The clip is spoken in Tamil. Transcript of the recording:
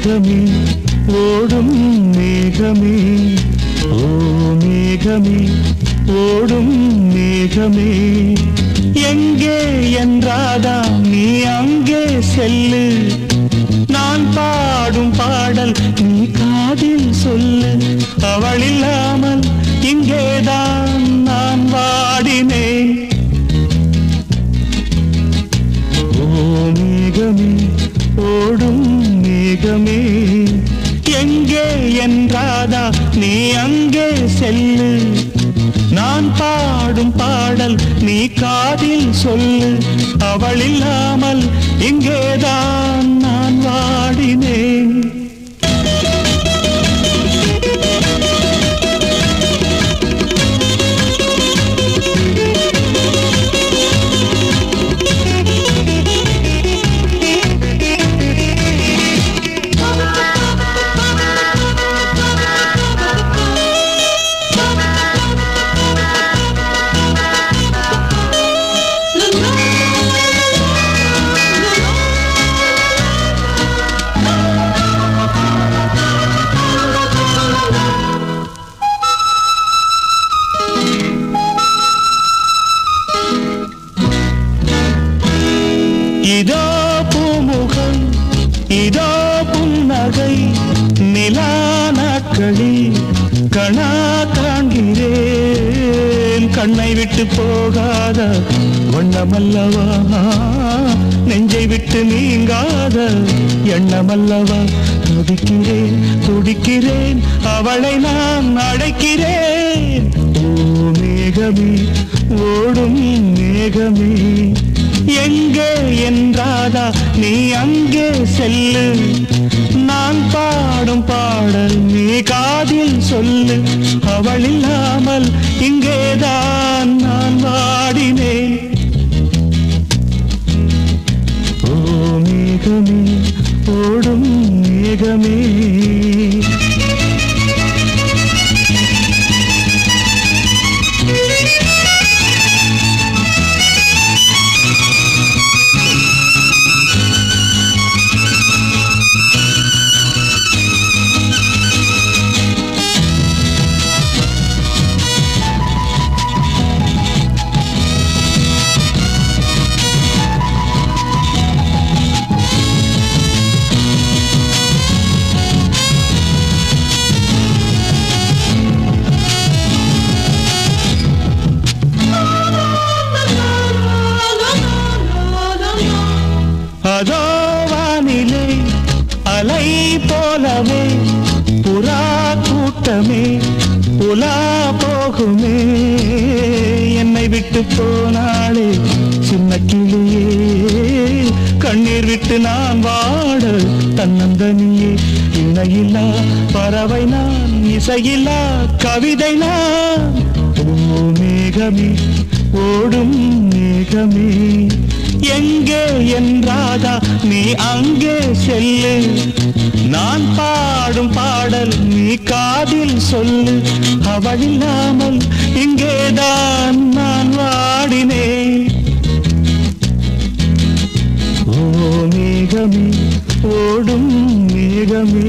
மேகமே ஓடும் மேகமே, ஓ மேகமே ஓடும் மேகமே, எங்கே என்றாதா நீ அங்கே செல்லு, நான் பாடும் பாடல் நீ காதில் சொல்லு, அவள் இல்லாமல் இங்கேதான் நான் வாடினேன். ஓ மேகமே ஓடும் மேகமே, எங்கே என்றாதா நீ அங்கே செல்லு, நான் பாடும் பாடல் நீ காதில் சொல்லு, அவள் இல்லாமல் இங்கேதான் நான் வாடினேன். இதோ பூமுகம் இதோ புன்னகை, நிலா நாட்களில் கணா காண்கிறேன், கண்ணை விட்டு போகாத வண்ணமல்லவா, நெஞ்சை விட்டு நீங்காத எண்ணமல்லவா, துடிக்கிறேன் துடிக்கிறேன் அவளை நான் அழைக்கிறேன். ஓ மேகமே ஓடும் மேகமே, எங்கே என்றாதா நீ அங்கே செல்லு, நான் பாடும் பாடல் நீ காதில் சொல்லு, அவள் இல்லாமல் இங்கேதான் நான் வாடினேன். ஓ மேகமே ஓடும் மேகமே, அதோ வானிலே அலை போலவே புறா கூட்டமே உலா போகுமே, என்னை விட்டு போனாளே சின்ன கிளியே, கண்ணீர் விட்டு நான் வாட தன்னந்தனியே, இணையில்லா பறவை நான், இசையில்லா கவிதை நான். ஓ மேகமே ஓடும் மேகமே, எங்கே என்றாதா நீ அங்கே செல்லு, நான் பாடும் பாடல் நீ காதில் சொல்லு, அவள் இல்லாமல் இங்கேதான் நான் வாடினேன். ஓ மேகமே ஓடும் மேகமே,